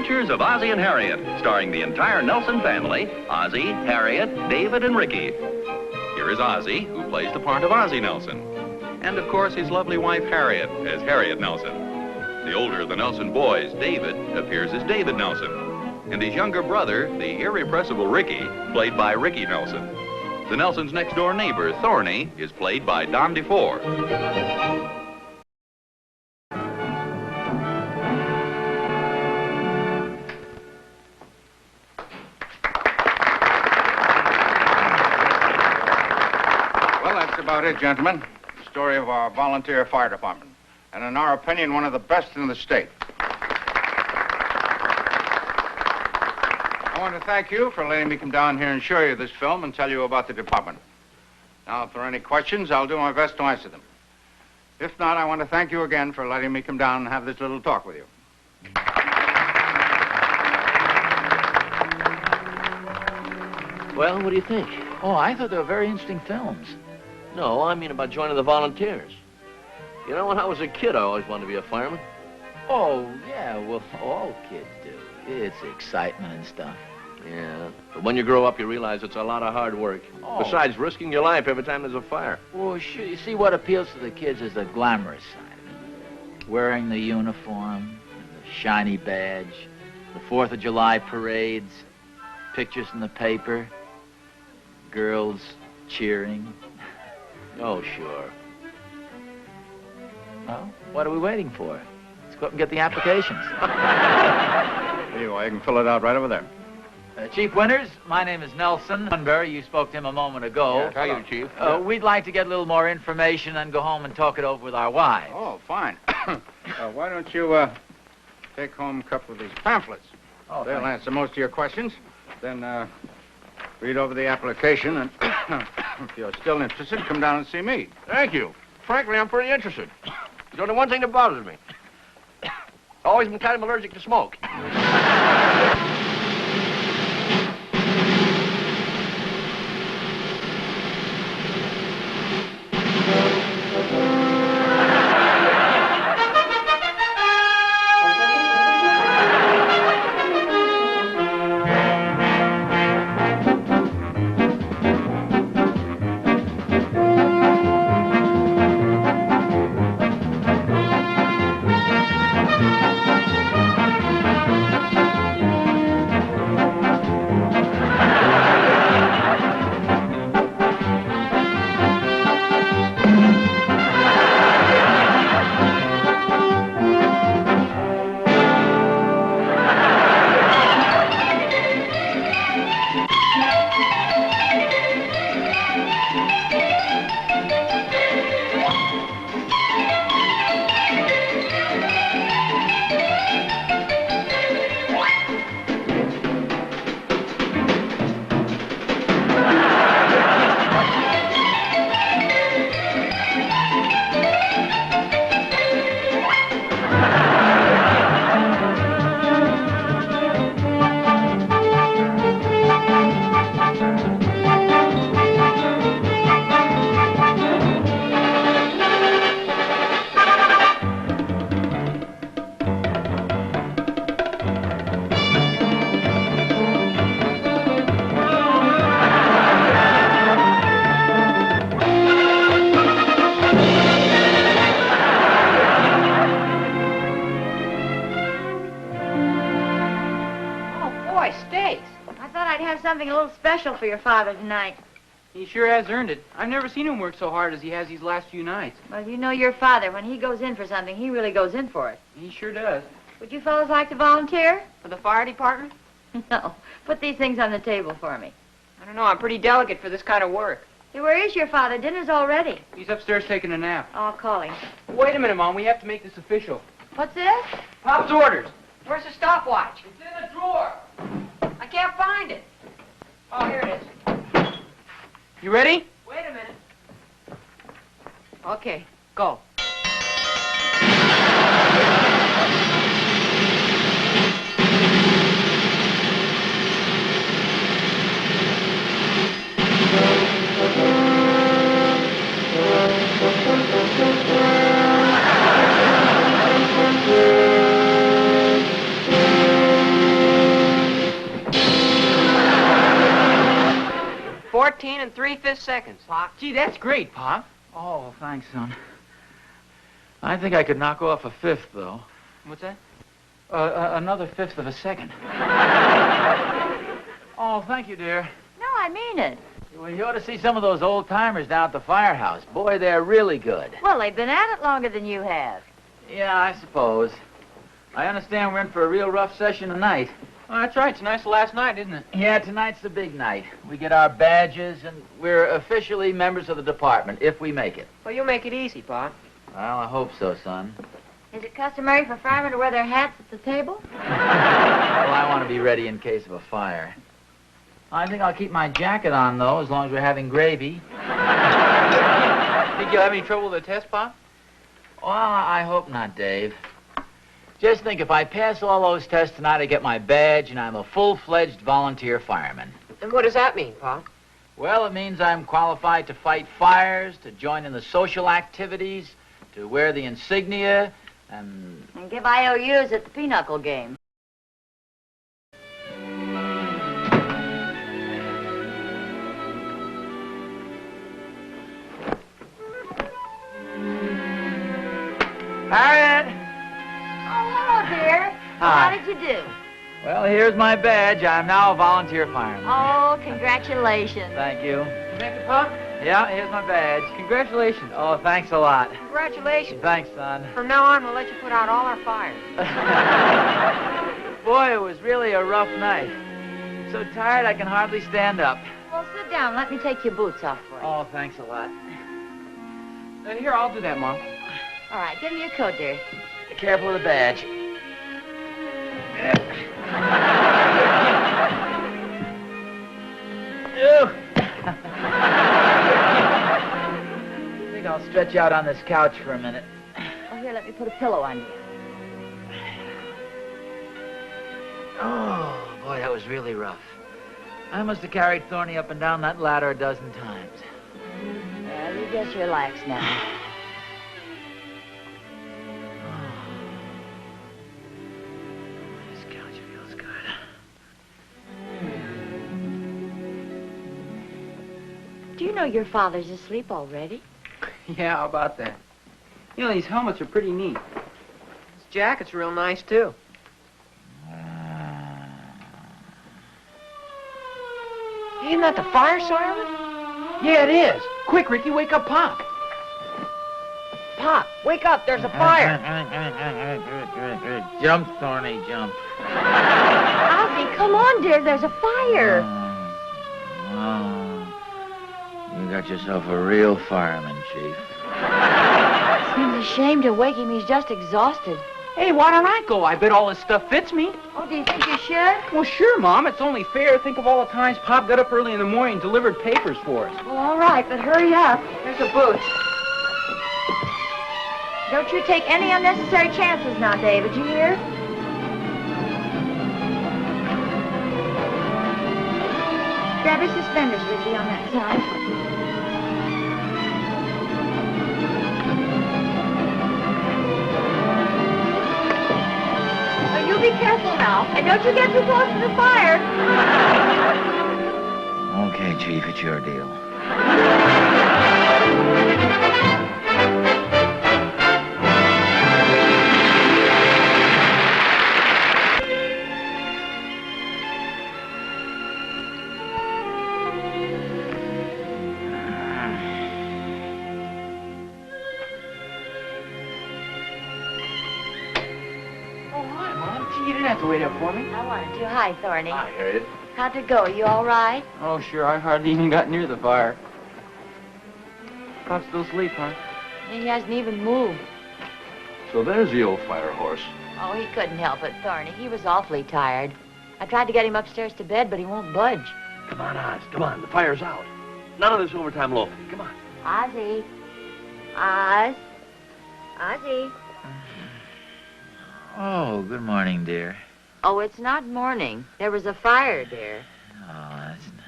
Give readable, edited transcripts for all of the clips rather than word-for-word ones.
Adventures of Ozzie and Harriet, starring the entire Nelson family, Ozzie, Harriet, David, and Ricky. Here is Ozzie, who plays the part of Ozzie Nelson. And, of course, his lovely wife, Harriet, as Harriet Nelson. The older of the Nelson boys, David, appears as David Nelson. And his younger brother, the irrepressible Ricky, played by Ricky Nelson. The Nelsons' next-door neighbor, Thorny, is played by Don DeFore. Well, that's about it, gentlemen. The story of our volunteer fire department. And in our opinion, one of the best in the state. I want to thank you for letting me come down here and show you this film and tell you about the department. Now, if there are any questions, I'll do my best to answer them. If not, I want to thank you again for letting me come down and have this little talk with you. Well, what do you think? Oh, I thought they were very interesting films. No, I mean about joining the volunteers. You know, when I was a kid, I always wanted to be a fireman. Oh, yeah, well, all kids do. It's excitement and stuff. Yeah, but when you grow up, you realize it's a lot of hard work. Oh. Besides risking your life every time there's a fire. Well, sure, you see, what appeals to the kids is the glamorous side of it. Wearing the uniform, the shiny badge, the 4th of July parades, pictures in the paper, girls cheering. Oh, sure. Well, what are we waiting for? Let's go up and get the applications. Here you are. You can fill it out right over there. Chief Winters, my name is Nelson Bunbury. You spoke to him a moment ago. Yes, how you, Chief? We'd like to get a little more information and go home and talk it over with our wives. Oh, fine. Why don't you take home a couple of these pamphlets? Oh, They'll thanks. answer most of your questions. Then read over the application, and if you're still interested, come down and see me. Thank you. Frankly, I'm pretty interested. There's only one thing that bothers me. Always been kind of allergic to smoke. Something a little special for your father tonight. He sure has earned it. I've never seen him work so hard as he has these last few nights. Well, you know your father. When he goes in for something, he really goes in for it. He sure does. Would you fellows like to volunteer? For the fire department? No. Put these things on the table for me. I don't know. I'm pretty delicate for this kind of work. Hey, where is your father? Dinner's all ready. He's upstairs taking a nap. I'll call him. Wait a minute, Mom. We have to make this official. What's this? Pop's orders. Where's the stopwatch? It's in the drawer. I can't find it. Oh, here it is. You ready? Wait a minute. Okay, go. 14 and 3/5 seconds. Pop. Gee, that's great, Pop. Oh, thanks, son. I think I could knock off a fifth, though. What's that? Another fifth of a second. Oh, thank you, dear. No, I mean it. Well, you ought to see some of those old-timers down at the firehouse. Boy, they're really good. Well, they've been at it longer than you have. Yeah, I suppose. I understand we're in for a real rough session tonight. Oh, that's right. Tonight's the last night, isn't it? Yeah, tonight's the big night. We get our badges, and we're officially members of the department, if we make it. Well, you'll make it easy, Pop. Well, I hope so, son. Is it customary for firemen to wear their hats at the table? Well, I want to be ready in case of a fire. I think I'll keep my jacket on, though, as long as we're having gravy. Think you'll have any trouble with the test, Pop? Well, I hope not, Dave. Just think, if I pass all those tests tonight, I get my badge, and I'm a full-fledged volunteer fireman. And what does that mean, Pop? Well, it means I'm qualified to fight fires, to join in the social activities, to wear the insignia, and... And give IOUs at the pinochle game. Harriett! Oh, hello, dear. Hi. How did you do? Well, here's my badge. I'm now a volunteer fireman. Oh, congratulations. Thank you. Make it, Pop? Yeah, here's my badge. Congratulations. Oh, thanks a lot. Congratulations. Thanks, son. From now on, we'll let you put out all our fires. Boy, it was really a rough night. I'm so tired I can hardly stand up. Well, sit down. Let me take your boots off for you. Oh, thanks a lot. Here, I'll do that, Mom. All right, give me your coat, dear. Be careful of the badge. Ew. I think I'll stretch out on this couch for a minute. Oh, here, let me put a pillow on you. Oh, boy, that was really rough. I must have carried Thorny up and down that ladder a dozen times. Well, you just relax now. This couch feels good. Do you know your father's asleep already? Yeah, how about that? You know, these helmets are pretty neat. This jacket's real nice, too. Isn't that the fire siren? Yeah, it is. Quick, Ricky, wake up Pop. Pop, wake up. There's a fire. Jump, Thorny, jump. Ozzie, come on, dear. There's a fire. Oh, you got yourself a real fireman, Chief. Seems a shame to wake him. He's just exhausted. Hey, why don't I go? I bet all this stuff fits me. Oh, do you think you should? Well, sure, Mom. It's only fair. Think of all the times Pop got up early in the morning and delivered papers for us. Well, all right, but hurry up. There's a boot. Don't you take any unnecessary chances now, David. You hear? Grab your suspenders, Ricky, on that side. Oh, you be careful now. And don't you get too close to the fire. Okay, Chief, it's your deal. You didn't have to wait up for me. I wanted to. Hi, Thorny. Hi, Harriet. How'd it go? You all right? Oh, sure. I hardly even got near the fire. Pop's still asleep, huh? He hasn't even moved. So there's the old fire horse. Oh, he couldn't help it, Thorny. He was awfully tired. I tried to get him upstairs to bed, but he won't budge. Come on, Oz. Come on. The fire's out. None of this overtime loafing. Come on. Ozzie. Oz. Ozzie. Oh, good morning, dear. Oh, it's not morning. There was a fire, dear. Oh, that's nice.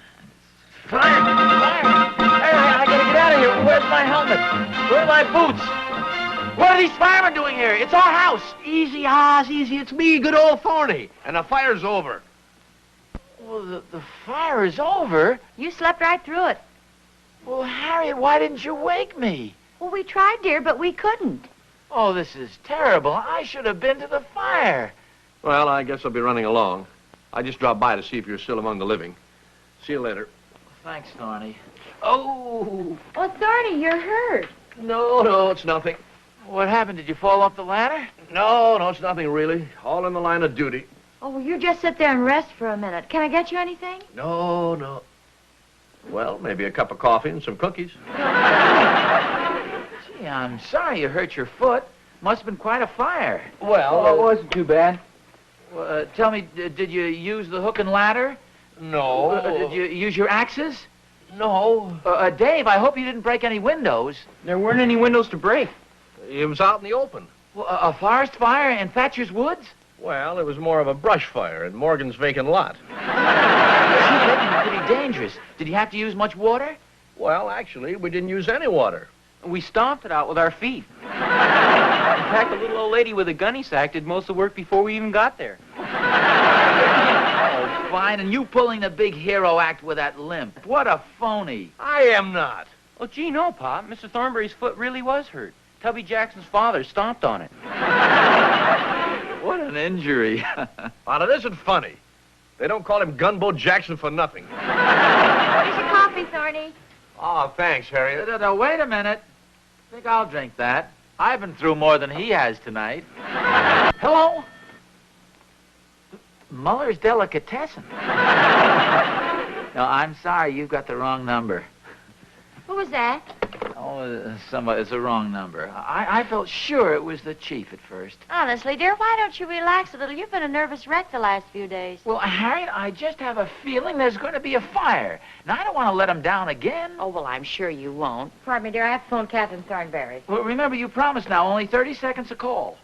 Fire! Fire! Hey, I gotta get out of here. Where's my helmet? Where are my boots? What are these firemen doing here? It's our house. Easy, Oz, easy. It's me, good old Thorny. And the fire's over. Well, the fire is over. You slept right through it. Well, Harriet, why didn't you wake me? Well, we tried, dear, but we couldn't. Oh, this is terrible. I should have been to the fire. Well, I guess I'll be running along. I just dropped by to see if you're still among the living. See you later. Thanks, Thorny. Oh! Oh, Thorny, you're hurt. No, it's nothing. What happened? Did you fall off the ladder? No, it's nothing really. All in the line of duty. Oh, well, you just sit there and rest for a minute. Can I get you anything? No. Well, maybe a cup of coffee and some cookies. Gee, I'm sorry you hurt your foot. Must have been quite a fire. Well, Oh, it wasn't too bad. Tell me, did you use the hook and ladder? no. Did you use your axes? No. Dave, I hope you didn't break any windows. There weren't any windows to break. It was out in the open. Well, a forest fire in Thatcher's Woods? Well, it was more of a brush fire in Morgan's vacant lot. Gee, that can be pretty dangerous. Did you have to use much water? Well, actually, we didn't use any water. We stomped it out with our feet. In fact, the little old lady with a gunny sack did most of the work before we even got there. Oh, fine. And you pulling the big hero act with that limp. What a phony. I am not. Oh, gee, no, Pop. Mr. Thornberry's foot really was hurt. Tubby Jackson's father stomped on it. What an injury. Well, it isn't funny. They don't call him Gunboat Jackson for nothing. Here's your coffee, Thorny. Oh, thanks, Harriet. No, wait a minute. I think I'll drink that. I've been through more than he has tonight. Hello? Muller's Delicatessen. No, I'm sorry. You've got the wrong number. Who was that? Oh, it's the wrong number. I felt sure it was the chief at first. Honestly, dear, why don't you relax a little? You've been a nervous wreck the last few days. Well, Harriet, I just have a feeling there's going to be a fire. Now, I don't want to let him down again. Oh, well, I'm sure you won't. Pardon me, dear. I have to phone Catherine Thornberry. Well, remember, you promised now, only 30 seconds a call.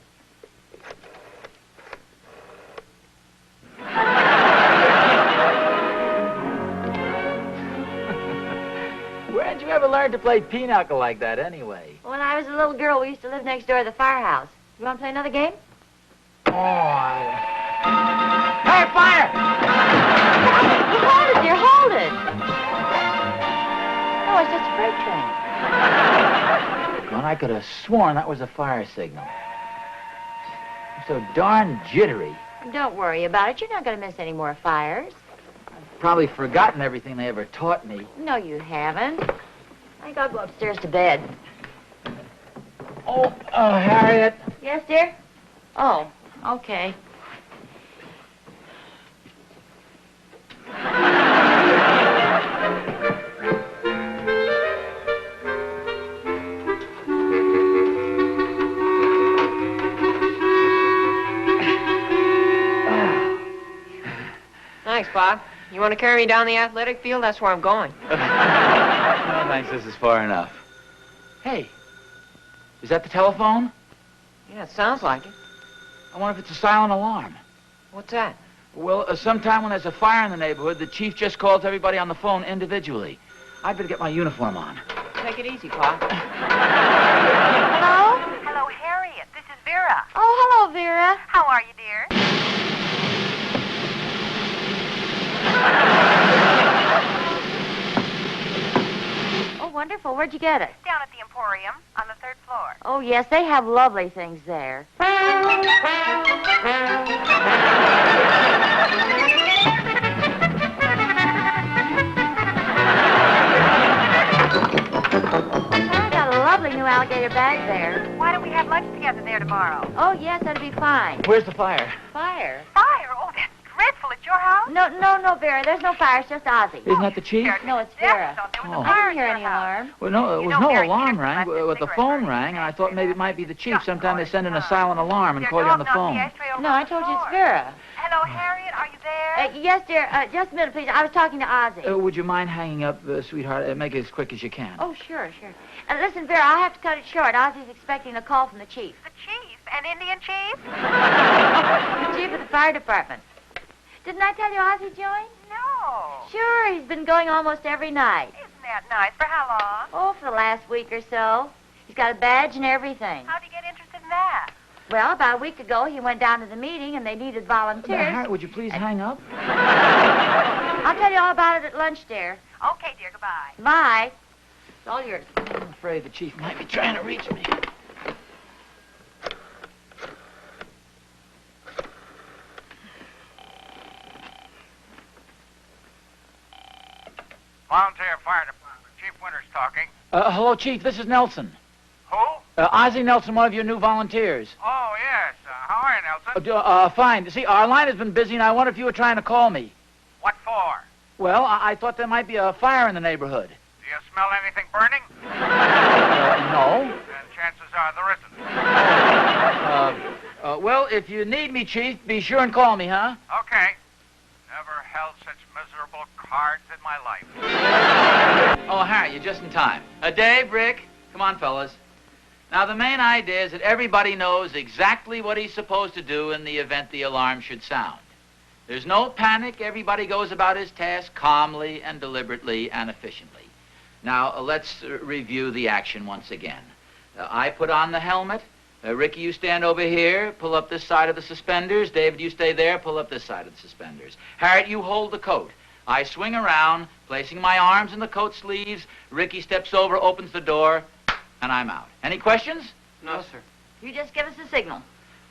Where'd you ever learn to play pinochle like that, anyway? When I was a little girl, we used to live next door to the firehouse. You want to play another game? Oh, Hey, fire! Hold it, dear. Hold it. Oh, it's just a freight train. God, I could have sworn that was a fire signal. I'm so darn jittery. Don't worry about it. You're not going to miss any more fires. Probably forgotten everything they ever taught me. No, you haven't. I think I'll go upstairs to bed. Oh, Harriet. Yes, dear? Oh, okay. Thanks, Bob. You want to carry me down the athletic field? That's where I'm going. No, thanks. This is far enough. Hey, is that the telephone? Yeah, it sounds like it. I wonder if it's a silent alarm. What's that? Well, sometime when there's a fire in the neighborhood, the chief just calls everybody on the phone individually. I'd better get my uniform on. Take it easy, Pop. Hello? Hello, Harriet. This is Vera. Oh, hello, Vera. How are you, dear? Oh, wonderful. Where'd you get it? Down at the Emporium on the 3rd floor. Oh, yes, they have lovely things there. I got a lovely new alligator bag there. Why don't we have lunch together there tomorrow? Oh, yes, that'd be fine. Where's the fire? Fire? Fire? Oh, that's dreadful. At your house? No, Vera. There's no fire. It's just Ozzie. Isn't that the chief? No, it's Vera. There was Oh. a I fire didn't hear at any your house. alarm. Well, no, there You was know, no Mary alarm Peterson rang, left his but the cigarette phone burning rang, and I thought maybe it might be the chief. Just Sometimes they call send in a it. silent alarm and Dear, call you on the don't knock phone. the ashtray over No, I the told you it's floor. Vera. Hello, Harriet. Are you there? Yes, dear. Just a minute, please. I was talking to Ozzie. Would you mind hanging up, sweetheart? Make it as quick as you can. Oh, sure. Listen, Vera, I'll have to cut it short. Ozzie's expecting a call from the chief. The chief? An Indian chief? The chief of the fire department. Didn't I tell you Ozzie joined? No. Sure, he's been going almost every night. Isn't that nice? For how long? Oh, for the last week or so. He's got a badge and everything. How'd you get interested in that? Well, about a week ago, he went down to the meeting, and they needed Now, volunteers. Harriet, would you please hang up? I'll tell you all about it at lunch, dear. Okay, dear. Goodbye. Bye. It's all yours. I'm afraid the chief might be trying to reach me. Volunteer Fire Department. Chief Winters talking. Hello, Chief. This is Nelson. Who? Ozzie Nelson, one of your new volunteers. Oh, yes. How are you, Nelson? Fine. See, our line has been busy, and I wonder if you were trying to call me. What for? Well, I thought there might be a fire in the neighborhood. Do you smell anything burning? No. Then chances are there isn't. Well, if you need me, Chief, be sure and call me, huh? Okay. Never held such miserable cards in my life. Oh, Harry, you're just in time. Dave, Rick, come on, fellas. Now, the main idea is that everybody knows exactly what he's supposed to do in the event the alarm should sound. There's no panic. Everybody goes about his task calmly and deliberately and efficiently. Now, let's review the action once again. I put on the helmet. Ricky, you stand over here, pull up this side of the suspenders. David, you stay there, pull up this side of the suspenders. Harriet, you hold the coat. I swing around, placing my arms in the coat sleeves. Ricky steps over, opens the door, and I'm out. Any questions? No, sir. You just give us a signal.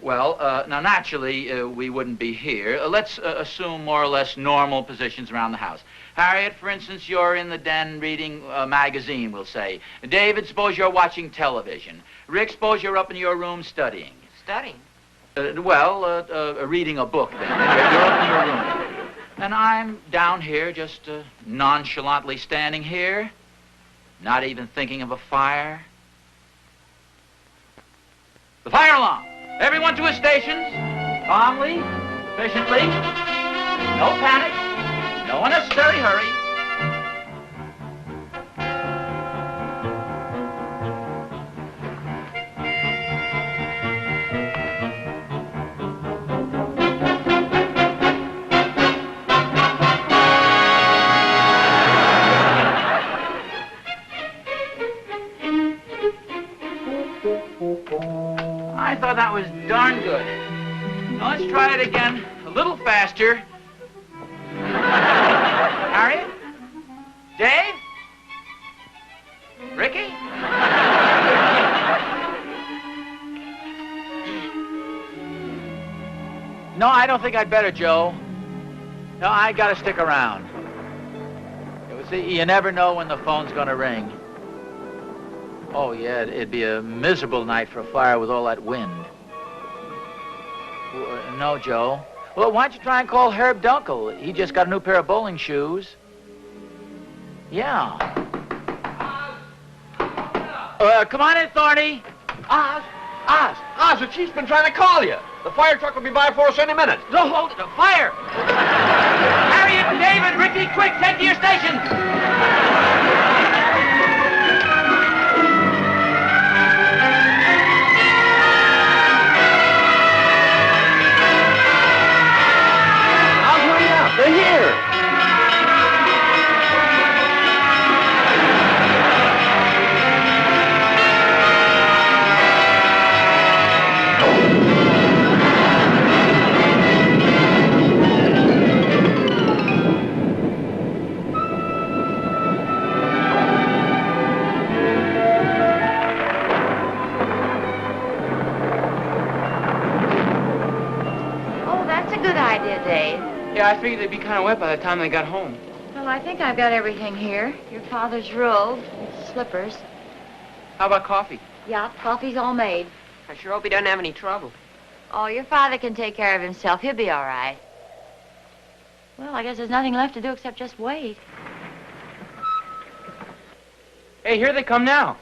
Well, now, naturally, we wouldn't be here. Let's assume more or less normal positions around the house. Harriet, for instance, you're in the den reading a magazine, we'll say. David, suppose you're watching television. Rick, suppose you're up in your room studying. Studying? Reading a book, then. Anyway, you're up in your room. And I'm down here, just nonchalantly standing here, not even thinking of a fire. The fire alarm! Everyone to his stations, calmly, efficiently, no panic, no unnecessary hurry. I thought that was darn good. Now let's try it again, a little faster. Harriet? Dave? Ricky? No, I don't think I'd better, Joe. No, I gotta stick around. See, you never know when the phone's gonna ring. Oh, yeah, it'd be a miserable night for a fire with all that wind. No, Joe. Well, why don't you try and call Herb Dunkel? He just got a new pair of bowling shoes. Yeah. Come on in, Thorny. Oz, the chief's been trying to call you. The fire truck will be by for us any minute. No, hold it. Fire! Harriet, David, Ricky, quick, take to your stations. They're here. Oh, that's a good idea, Dave. Yeah, I figured they'd be kind of wet by the time they got home. Well, I think I've got everything here. Your father's robe, slippers. How about coffee? Yeah, coffee's all made. I sure hope he doesn't have any trouble. Oh, your father can take care of himself. He'll be all right. Well, I guess there's nothing left to do except just wait. Hey, here they come now.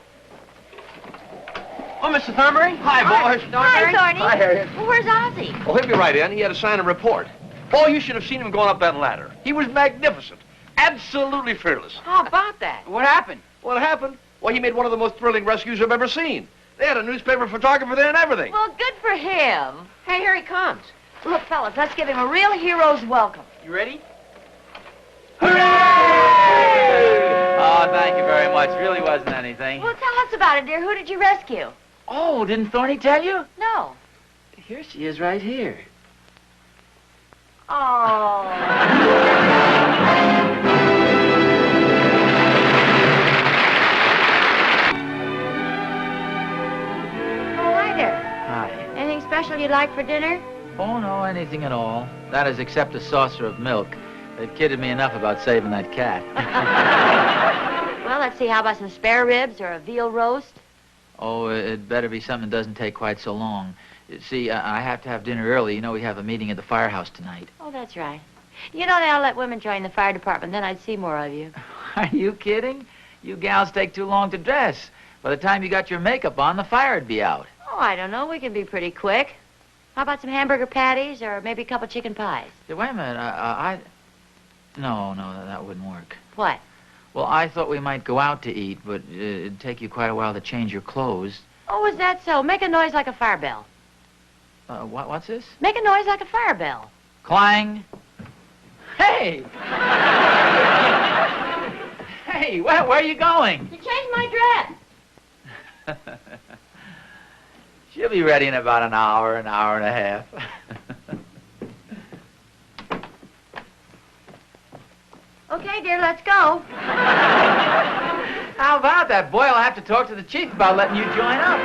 Oh, Mr. Thornbury. Hi, boys. Hi, Thorny. Hi, Harriet. Well, where's Ozzie? Oh, he'll be right in. He had to sign a report. Oh, you should have seen him going up that ladder. He was magnificent. Absolutely fearless. How about that? What happened? What happened? Well, he made one of the most thrilling rescues I've ever seen. They had a newspaper photographer there and everything. Well, good for him. Hey, here he comes. Look, fellas, let's give him a real hero's welcome. You ready? Hooray! Oh, thank you very much. Really wasn't anything. Well, tell us about it, dear. Who did you rescue? Oh, didn't Thorny tell you? No. Here she is right here. Oh. special you'd like for dinner? Oh, no, anything at all. That is, except a saucer of milk. They've kidded me enough about saving that cat. Well, let's see. How about some spare ribs or a veal roast? Oh, it better be something that doesn't take quite so long. See, I have to have dinner early. You know, we have a meeting at the firehouse tonight. Oh, that's right. You know, they'll let women join the fire department, then I'd see more of you. Are you kidding? You gals take too long to dress. By the time you got your makeup on, the fire'd be out. Oh, I don't know. We can be pretty quick. How about some hamburger patties or maybe a couple chicken pies? Wait a minute. No, that wouldn't work. What? Well, I thought we might go out to eat, but it'd take you quite a while to change your clothes. Oh, is that so? Make a noise like a fire bell. What's this? Make a noise like a fire bell. Clang. Hey! Hey, where are you going? To change my dress. She'll be ready in about an hour and a half. Okay, dear, let's go. How about that? Boy, I'll have to talk to the chief about letting you join up.